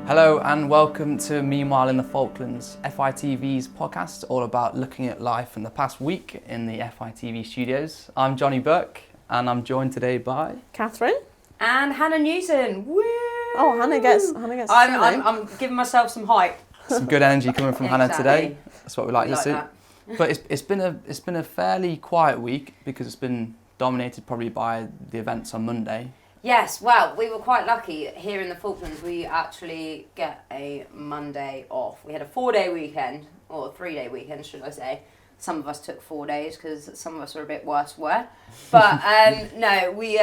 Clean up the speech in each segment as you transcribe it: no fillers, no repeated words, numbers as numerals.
Hello and welcome to Meanwhile in the Falklands, FITV's podcast all about looking at life in the past week in the FITV studios. I'm Jonny Burke and I'm joined today by... Katharyn. And Hannah Newton. Woo! Oh, Hannah gets I'm giving myself some hype. Some good energy coming from Hannah today. That's what we like to see. That. But it's been a fairly quiet week because it's been dominated probably by the events on Monday. Yes, well, we were quite lucky here in the Falklands. We actually get a Monday off. We had a 4-day weekend, or a 3-day weekend, should I say. Some of us took 4 days because some of us were a bit worse for. But no, we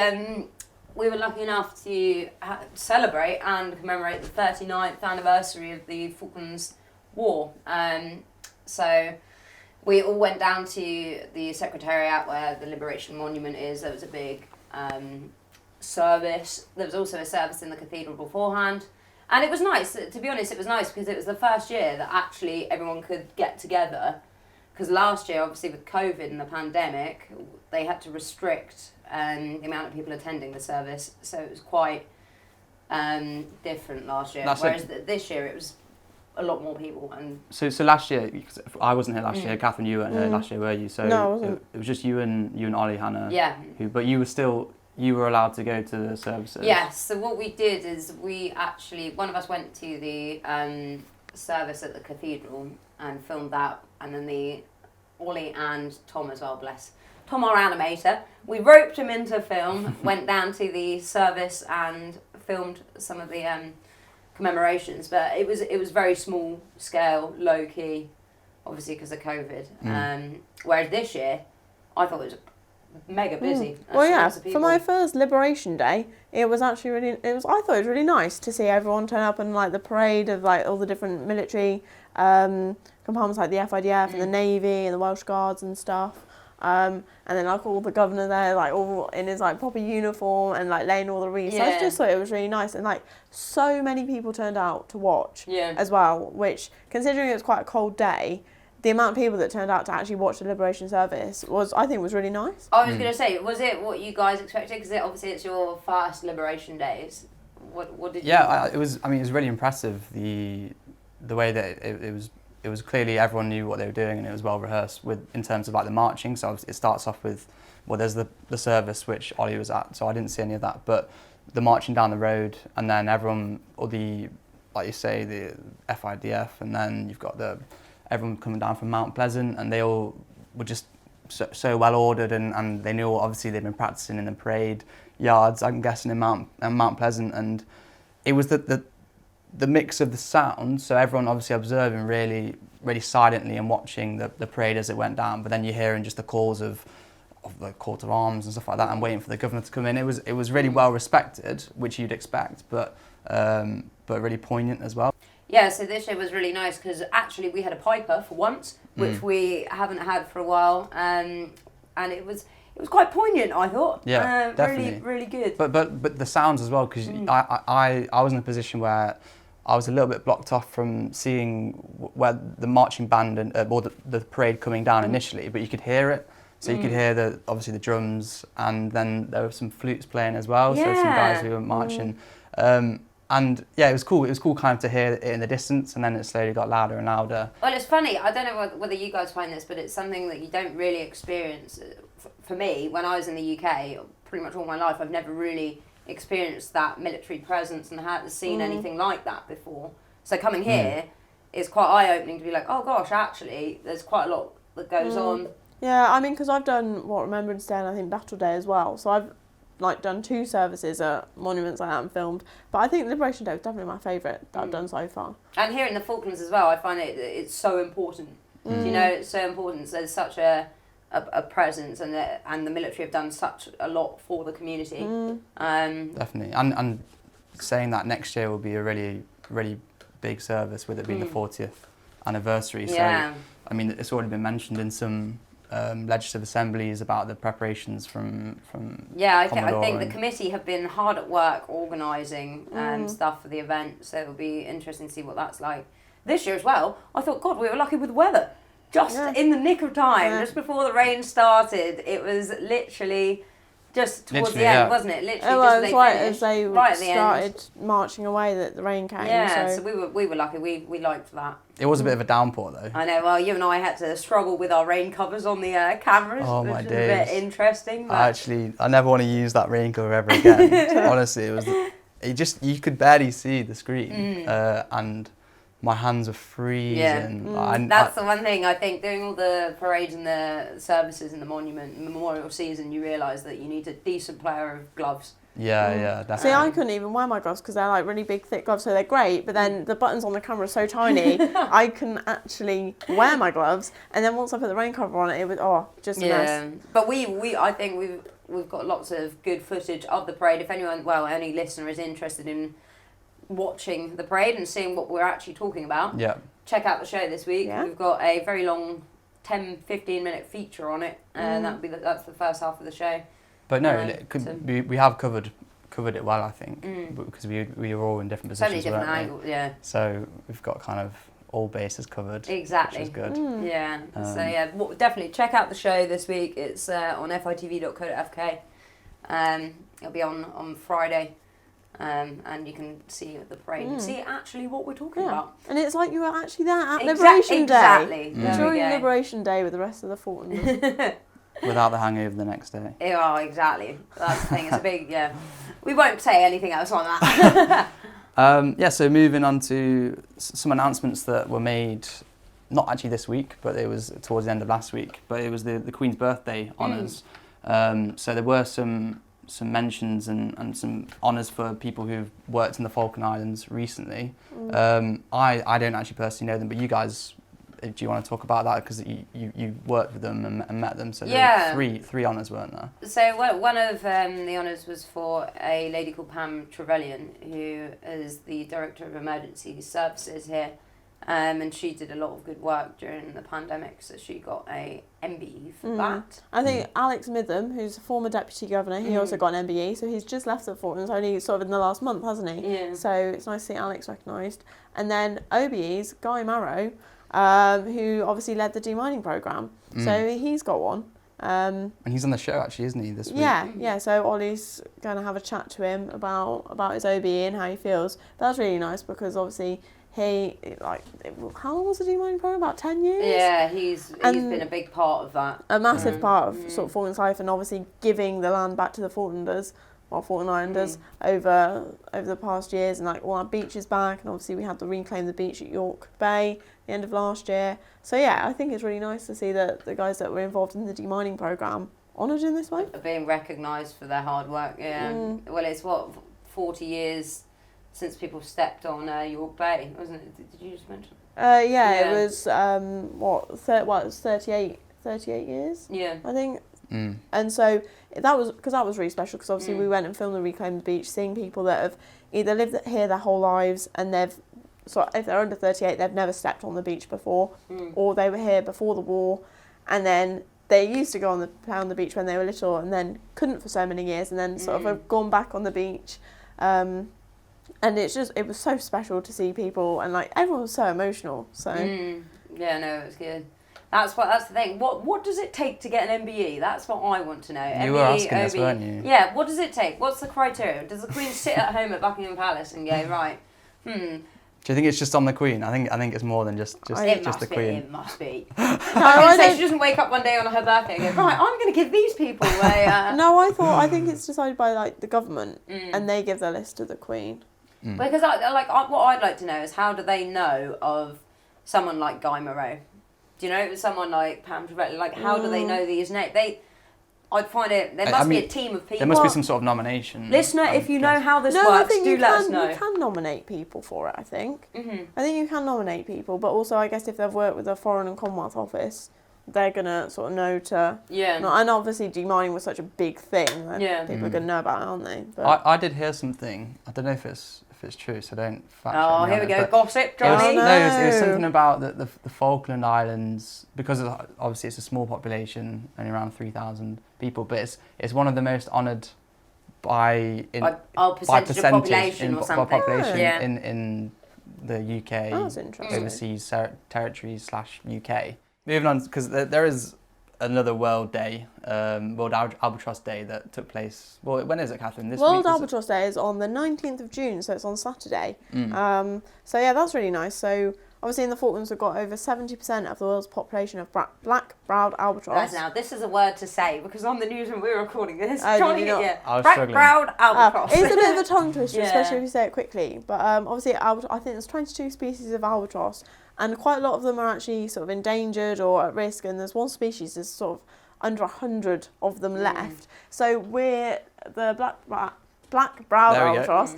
were lucky enough to celebrate and commemorate the 39th anniversary of the Falklands War. So we all went down to the Secretariat where the Liberation Monument is. There was a big... service. There was also a service in the cathedral beforehand, and it was nice. To be honest, it was nice because it was the first year that actually everyone could get together, because last year, obviously with COVID and the pandemic, they had to restrict the amount of people attending the service, so it was quite different last year. Whereas this year it was a lot more people. And so last year, because I wasn't here last year. Katharyn, you weren't here last year, were you? So no, I wasn't. It was just you and Ollie, Hannah. Yeah. But you were allowed to go to the services. Yes, so what we did is one of us went to the service at the cathedral and filmed that, and then Ollie and Tom as well, bless. Tom, our animator, we roped him into film, went down to the service and filmed some of the commemorations, but it was very small scale, low key, obviously because of COVID. Whereas this year, I thought it was mega busy. Well, yeah, for my first Liberation Day, it was actually I thought it was really nice to see everyone turn up and like the parade of like all the different military compartments like the FIDF and the Navy and the Welsh Guards and stuff. And then like all the governor there, like all in his like proper uniform and like laying all the wreaths. Yeah. So I just thought it was really nice, and like so many people turned out to watch as well, which considering it was quite a cold day, the amount of people that turned out to actually watch the Liberation Service was really nice. I was going to say, was it what you guys expected? Because obviously it's your first Liberation Days. What did you... Yeah, it was really impressive, the way that it was clearly everyone knew what they were doing, and it was well rehearsed in terms of like the marching. So it starts off with, well, there's the service which Ollie was at, so I didn't see any of that, but the marching down the road, and then everyone, or like you say, the FIDF, and then you've got everyone coming down from Mount Pleasant, and they all were just so well ordered, and they knew obviously they'd been practicing in the parade yards, I'm guessing in Mount Pleasant, and it was the mix of the sound, so everyone obviously observing really, really silently and watching the parade as it went down, but then you're hearing just the calls of the coat of arms and stuff like that, and waiting for the governor to come in. It was really well respected, which you'd expect, but really poignant as well. Yeah, so this year was really nice because actually we had a piper for once, which we haven't had for a while, and it was quite poignant, I thought. Yeah, definitely. Really, really good. But the sounds as well, because I was in a position where I was a little bit blocked off from seeing where the marching band or the parade coming down initially, but you could hear it. So you could hear obviously the drums, and then there were some flutes playing as well. Yeah. So some guys who were marching. And yeah, it was cool. It was cool kind of to hear it in the distance, and then it slowly got louder and louder. Well, it's funny. I don't know whether you guys find this, but it's something that you don't really experience. For me, when I was in the UK, pretty much all my life, I've never really experienced that military presence and hadn't seen anything like that before. So coming here is quite eye-opening to be like, oh gosh, actually, there's quite a lot that goes on. Yeah, I mean, because I've done Remembrance Day and I think Battle Day as well, so I've like done 2 services at monuments like that and filmed, but I think Liberation Day was definitely my favourite that I've done so far. And here in the Falklands as well, I find it's so important. You know, it's so important. There's such a presence, and the military have done such a lot for the community. Definitely, and saying that next year will be a really, really big service, with it being the 40th anniversary. Yeah. So, I mean, it's already been mentioned in some legislative assemblies about the preparations from I think the committee have been hard at work organising stuff for the event, so it'll be interesting to see what that's like this year as well. I thought, God, we were lucky with the weather, just in the nick of time, just before the rain started. It was literally just towards Literally, the end, yeah. wasn't it? Literally, Oh, just well, as it's they right finished, as they right at the started end. marching away that the rain came. Yeah, so we were lucky. We liked that. It was a bit of a downpour though. I know. Well, you and I had to struggle with our rain covers on the cameras, Oh, which my was a bit days. interesting. But I never want to use that rain cover ever again. Honestly, you could barely see the screen, and my hands were freezing. That's the one thing I think. Doing all the parades and the services in the monument, Memorial season, you realise that you need a decent pair of gloves. Yeah, definitely. See, I couldn't even wear my gloves because they're like really big, thick gloves, so they're great. But then the buttons on the camera are so tiny, I couldn't actually wear my gloves. And then once I put the rain cover on it, it was just a mess. But I think we've got lots of good footage of the parade. If anyone, any listener is interested in watching the parade and seeing what we're actually talking about, check out the show this week. Yeah. We've got a very long 10-15 minute feature on it, and that's the first half of the show. But no, we have covered it well, I think, because we were all in different positions. So many different weren't we? angles, yeah. So we've got kind of all bases covered. Exactly. Which is good. Yeah. So definitely check out the show this week. It's on FITV.co.uk. It'll be on Friday. And you can see the parade and see actually what we're talking about. And it's like you were actually there at Liberation Day. Exactly. During Liberation Day with the rest of the Falklands. Without the hangover the next day. Oh, exactly. That's the thing. It's a big, We won't say anything else on that. So moving on to some announcements that were made, not actually this week, but it was towards the end of last week, but it was the Queen's birthday honours. So there were some mentions and some honours for people who've worked in the Falkland Islands recently. I don't actually personally know them, but you guys, do you want to talk about that? Because you worked with them and met them, so there were three honours, weren't there? So one of the honours was for a lady called Pam Trevelyan, who is the Director of Emergency Services here. And she did a lot of good work during the pandemic, so she got a MBE for that. I think Alex Mitham, who's a former Deputy Governor, he also got an MBE, so he's just left the Falklands only sort of in the last month, hasn't he? Yeah. So it's nice to see Alex recognised. And then OBE's Guy Marrow, who obviously led the demining programme, so he's got one. And he's on the show actually, isn't he, this week? Yeah, so Ollie's going to have a chat to him about his OBE and how he feels. But that's really nice because obviously how long was the demining program? About 10 years? Yeah, he's been a big part of that. A massive part of sort of Falklands life, and obviously giving the land back to the Falklanders, or Falkland Islanders, over the past years, and all our beaches back, and obviously we had to reclaim the beach at York Bay at the end of last year. So yeah, I think it's really nice to see that the guys that were involved in the demining programme honoured in this way. Being recognised for their hard work, Well, it's 40 years since people stepped on York Bay, wasn't it? Did you just mention? It was, it was 38 years? Yeah. I think. And so that was really special because obviously we went and filmed the Reclaim the Beach, seeing people that have either lived here their whole lives and if they're under 38, they've never stepped on the beach before, or they were here before the war, and then they used to go on the beach when they were little and then couldn't for so many years, and then sort of have gone back on the beach. And it was so special to see people, and everyone was so emotional. So yeah, no, it was good. That's the thing. What does it take to get an MBE? That's what I want to know. You MBE, were asking OBE. us, weren't you? Yeah. What does it take? What's the criteria? Does the Queen sit at home at Buckingham Palace and go right? Do you think it's just on the Queen? I think it's more than just the Queen. It must be. I say she doesn't wake up one day on her birthday and go, right, I'm going to give these people a... No, I think it's decided by the government, and they give their list to the Queen. Because what I'd like to know is how do they know of someone like Guy Marrow? Do you know someone like Pam Trevelyan? How do they know these names? I'd find it. There must be a team of people. There must be some sort of nomination. Listener, if you know how this works, do let us know. You can nominate people for it. I think. I think you can nominate people, but also I guess if they've worked with the Foreign and Commonwealth Office, they're gonna sort of know to. Yeah. And obviously, demining was such a big thing. People are gonna know about it, aren't they? But I did hear something. I don't know if it's true, so don't fact check me on here we go, it, gossip, Jonny. It was something about the Falkland Islands, because obviously it's a small population, only around 3,000 people, but it's one of the most honoured by percentage of population or something. In the UK, that's interesting. overseas territories / UK. Moving on, because there is another World Day, World Albatross Day that took place. Well, when is it, Katharyn? This World week? Albatross Day is on the 19th of June, so it's on Saturday. Mm. So yeah, that's really nice. So obviously in the Falklands we've got over 70% of the world's population of black-browed albatross. Guys, now this is a word to say because on the news when we were recording this, Oh, Jonny did you not? hit I was black-browed albatross. It's a bit of a tongue twister, Yeah. especially if you say it quickly. But obviously, I think there's 22 species of albatross, and quite a lot of them are actually sort of endangered or at risk. And there's one species that's sort of under 100 of them left. So we're the black-browed There we go. albatross.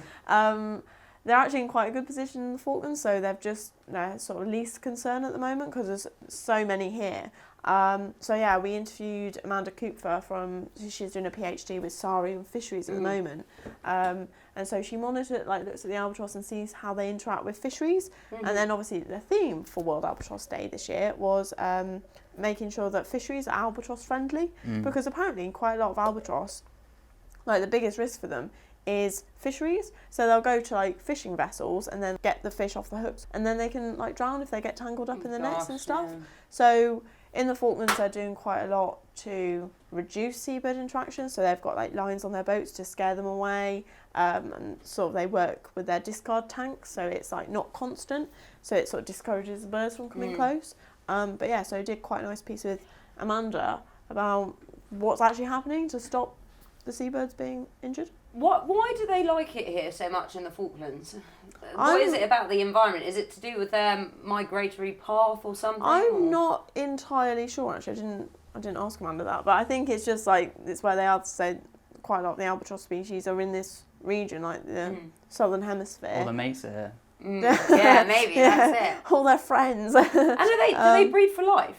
They're actually in quite a good position in the Falklands, so they're sort of least concern at the moment because there's so many here. So yeah, we interviewed Amanda Kupfer she's doing a PhD with Saurian fisheries at the moment. And so she looks at the albatross and sees how they interact with fisheries. And then obviously the theme for World Albatross Day this year was making sure that fisheries are albatross friendly, because apparently quite a lot of albatross, like the biggest risk for them is fisheries. So they'll go to like fishing vessels and then get the fish off the hooks, and then they can like drown if they get tangled up in the nets and stuff. Yeah. So in the Falklands they're doing quite a lot to reduce seabird interactions. So they've got like lines on their boats to scare them away, and sort of they work with their discard tanks, so it's like not constant, so it sort of discourages the birds from coming close. But yeah, so I did quite a nice piece with Amanda about what's actually happening to stop the seabirds being injured. Why do they like it here so much in the Falklands? What is it about the environment? Is it to do with their migratory path or something? I'm not entirely sure actually. I didn't ask Amanda that, but I think it's just like it's where they are. So quite a lot of the albatross species are in this region, like the southern hemisphere. All the mates are here. Yeah, maybe that's it. All their friends. And do they breed for life?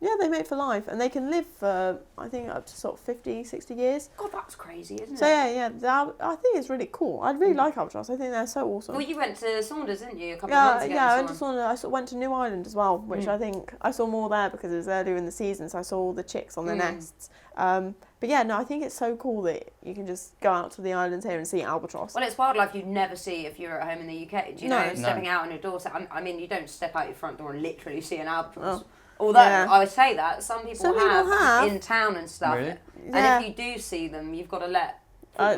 Yeah, they mate for life, and they can live for, I think, up to sort of 50, 60 years. God, that's crazy, isn't it? So yeah, I think it's really cool. I really like albatross. I think they're so awesome. Well, you went to Saunders, didn't you, a couple of months ago? Yeah, I went to Saunders. I went to New Ireland as well, which I think I saw more there because it was earlier in the season, so I saw all the chicks on their nests. But yeah, no, I think it's so cool that you can just go out to the islands here and see albatross. Well, it's wildlife you'd never see if you're at home in the UK. Do you know, No. stepping out on your doorstep? I mean, you don't step out your front door and literally see an albatross. Although, I would say that, some people have in town and stuff. Really? And if you do see them, you've got to let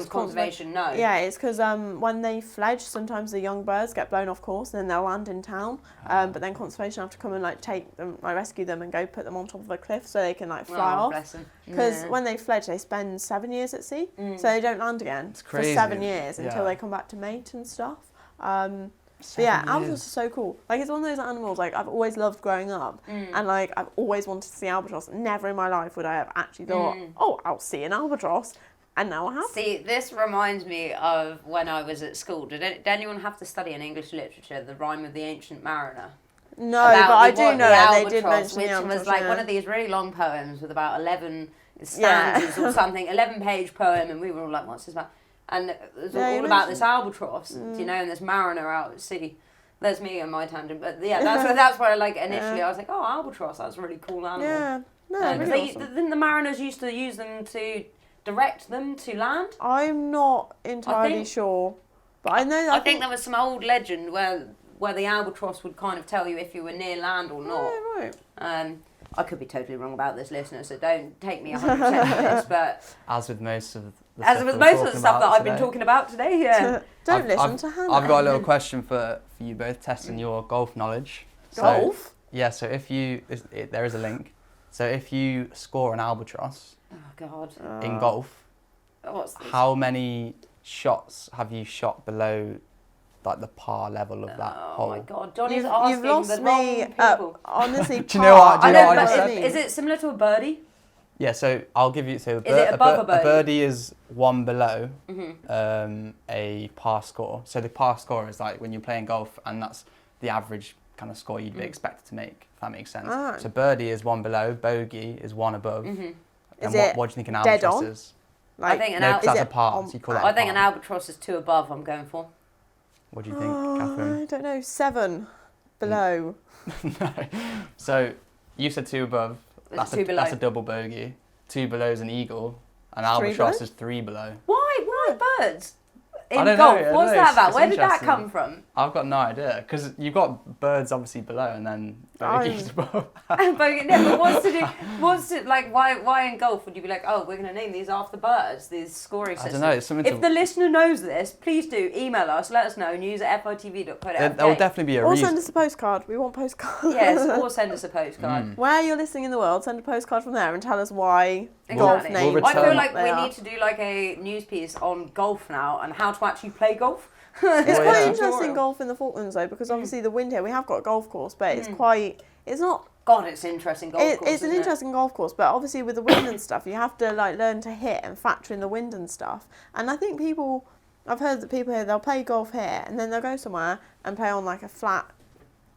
conservation know. Yeah, it's because when they fledge, sometimes the young birds get blown off course and then they'll land in town. But then conservation have to come and like take them, like rescue them and go put them on top of a cliff so they can like fly off. Bless them. Because when they fledge, they spend 7 years at sea, so they don't land again for 7 years until they come back to mate and stuff. But yeah, albatross are so cool. Like, it's one of those animals like I've always loved growing up, and like I've always wanted to see albatross. Never in my life would I have actually thought, oh, I'll see an albatross, and now I have. See, this reminds me of when I was at school. Did anyone have to study in English literature the Rime of the Ancient Mariner? No, but I do know that they did Albatross, mention the albatross, which was like one of these really long poems with about 11 stanzas or something, 11-page poem, and we were all like, what's this about? And it was all about this albatross, you know, and this mariner out at sea. There's me and my tangent, but yeah, that's where like initially I was like, oh, albatross, that's a really cool animal. Yeah, no, really awesome. Then the mariners used to use them to direct them to land. I'm not entirely sure, but I know. I think there was some old legend where the albatross would kind of tell you if you were near land or not. Yeah, right. I could be totally wrong about this, listener, so don't take me 100% for this, but As with most of the stuff that I've been talking about today, yeah. Don't listen to Hannah. I've got a little question for you both, testing your golf knowledge. Golf? Yeah, so if there is a link. So if you score an albatross Oh, God. in golf, What's this? how many shots have you shot below like the par level of that hole? Oh my God, Johnny's asking You've lost the me. wrong people. Honestly, Do you know what? I know know, what I but just said? is it similar to a birdie? Yeah, so I'll give you. So Is it above a birdie? birdie is one below a par score. So the par score is like when you're playing golf, and that's the average kind of score you'd be expected to make. If that makes sense. Ah. So birdie is one below, bogey is one above. Is And it what do you think an dead albatross on? is? I think an No, 'cause is that's a it par. on- So you call that. I a think par. an albatross is 2 above. I'm going for. What do you think, Katharyn? I don't know. 7 below. No. So you said 2 above. It's 2 below. That's a double bogey. 2 below is an eagle. An 3 albatross below? is 3 below. Why birds? In I don't golf, know, I don't what's know, that about? it's Where did that interesting. come from? I've got no idea because you've got birds obviously below, and then Bogeys above. But why in golf would you be like, oh, we're going to name these after birds, these scoring systems? I don't know. It's something if the listener knows this, please do email us, let us know, news at fitv.co.uk. There will definitely be a Or reason. send us a postcard. We want postcards. Yes, or send us a postcard. Where you're listening in the world, send a postcard from there and tell us why Exactly. golf We'll names. I feel return- like they we are. need to do like a news piece on golf now and how to actually play golf. It's Well, quite yeah. interesting golf in the Falklands though, because obviously the wind here, we have got a golf course, but it's not. God, it's an interesting golf course. It's an interesting golf course, but obviously with the wind and stuff, you have to like learn to hit and factor in the wind and stuff. And I think I've heard that people here, they'll play golf here and then they'll go somewhere and play on like a flat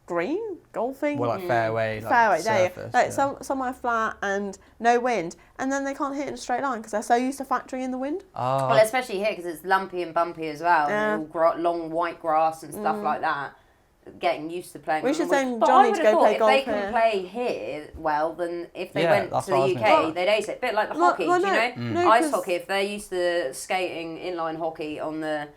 green golfing. Well, like fairway, like Fairway, there you go. surface. Like yeah. somewhere flat and no wind, and then they can't hit in a straight line because they're so used to factoring in the wind. Oh, Well, especially here because it's lumpy and bumpy as well. Yeah. And all long white grass and stuff like that. Getting used to playing. We on should the wind. send But Jonny I would to have go thought play if golf they can here. play here, well, then if they Yeah, went that's to what I the was UK, gonna say. they'd ace it. A bit like the Well, hockey, well, do you no, know? no, Ice 'cause- hockey, if they're used to skating inline hockey on the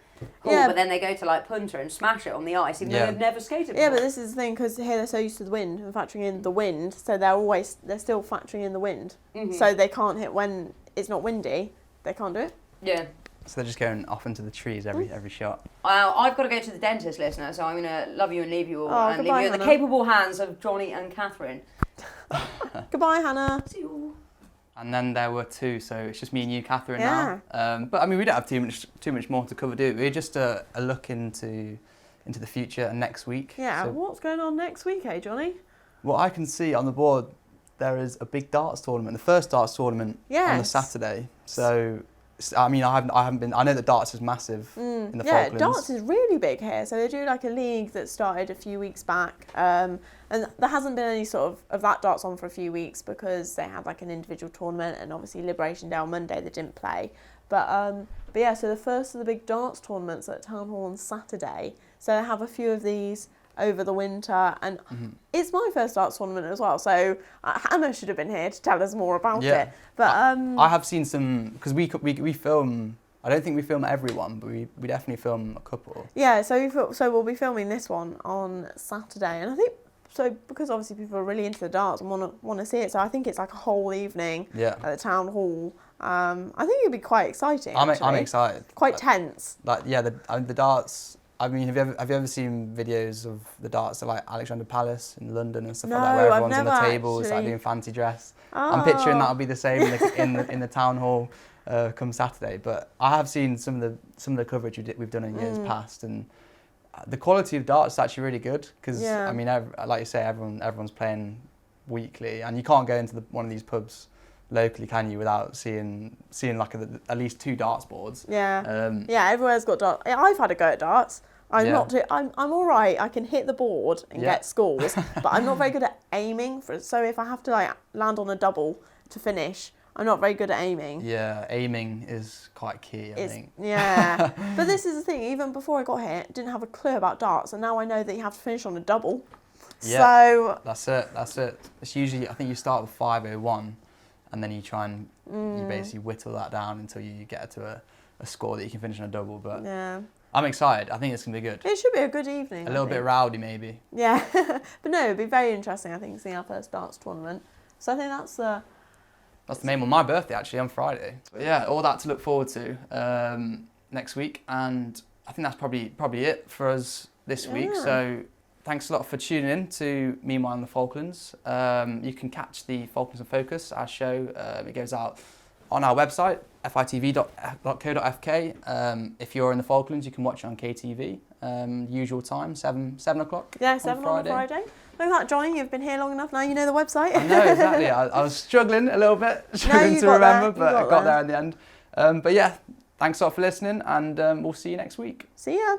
hall, Yeah. but then they go to like punter and smash it on the ice, even though Yeah. they've never skated before. Yeah, but this is the thing because here they're so used to the wind and factoring in the wind, so they're still factoring in the wind, so they can't hit when it's not windy. They can't do it. Yeah. so they're just going off into the trees every shot. I've got to go to the dentist, listener, so I'm going to love you and leave you all Oh, and leave goodbye, you in the Hannah. capable hands of Jonny and Katharyn. Goodbye, Hannah. See you all. And then there were two, so it's just me and you, Katharyn, Yeah. now. But I mean, we don't have too much more to cover, do we? We're just a look into the future and next week. Yeah, So what's going on next week, Jonny? what I can see on the board, there is a big darts tournament, the first darts tournament on the Yes. Saturday. So I mean, I haven't been. I know that darts is massive in the Falklands. Darts is really big here. So they do like a league that started a few weeks back, and there hasn't been any sort of that darts on for a few weeks because they had like an individual tournament, and obviously Liberation Day on Monday they didn't play. But yeah, so the first of the big darts tournaments at Town Hall on Saturday. So they have a few of these over the winter, and it's my first darts tournament as well. So Hannah should have been here to tell us more about it. But I have seen some because we film. I don't think we film everyone, but we definitely film a couple. yeah, so we'll be filming this one on Saturday, and I think so because obviously people are really into the darts and want to see it. So I think it's like a whole evening at the town hall. I think it'd be quite exciting. I'm actually. excited. Quite tense. Like the darts. I mean, have you ever seen videos of the darts at like Alexandra Palace in London and stuff like that, No, where I've everyone's on the never tables like actually. doing fancy dress? I'm picturing that'll be the same in the town hall come Saturday. But I have seen some of the coverage we've done in years past, and the quality of darts is actually really good because I mean, like you say, everyone's playing weekly, and you can't go into one of these pubs locally, can you, without seeing like at least two darts boards? Yeah. Yeah, everywhere's got darts. I've had a go at darts. I'm all right. I can hit the board and get scores, but I'm not very good at aiming. So if I have to like land on a double to finish, I'm not very good at aiming. Yeah, aiming is quite key, I think. Yeah. But this is the thing, even before I got here, I didn't have a clue about darts, and now I know that you have to finish on a double. Yeah, so that's it. It's usually, I think you start with 501, and then you try and you basically whittle that down until you get to a score that you can finish on a double. But yeah. I'm excited. I think it's going to be good. It should be a good evening. A little bit rowdy, maybe. Yeah. But no, it'd be very interesting, I think, seeing our first darts tournament. So I think that's the main one. My birthday, actually, on Friday. But yeah, all that to look forward to next week. And I think that's probably it for us this week. So thanks a lot for tuning in to Meanwhile in the Falklands. You can catch the Falklands in Focus, our show. It goes out on our website, fitv.co.uk. If you're in the Falklands, you can watch it on KTV. Usual time, 7 o'clock. Yeah, 7 on Friday. Look at that, Jonny, you've been here long enough now, you know the website. I know, exactly. I was struggling a little bit, to remember, but I got there in the end. But yeah, thanks a lot for listening, and we'll see you next week. See ya.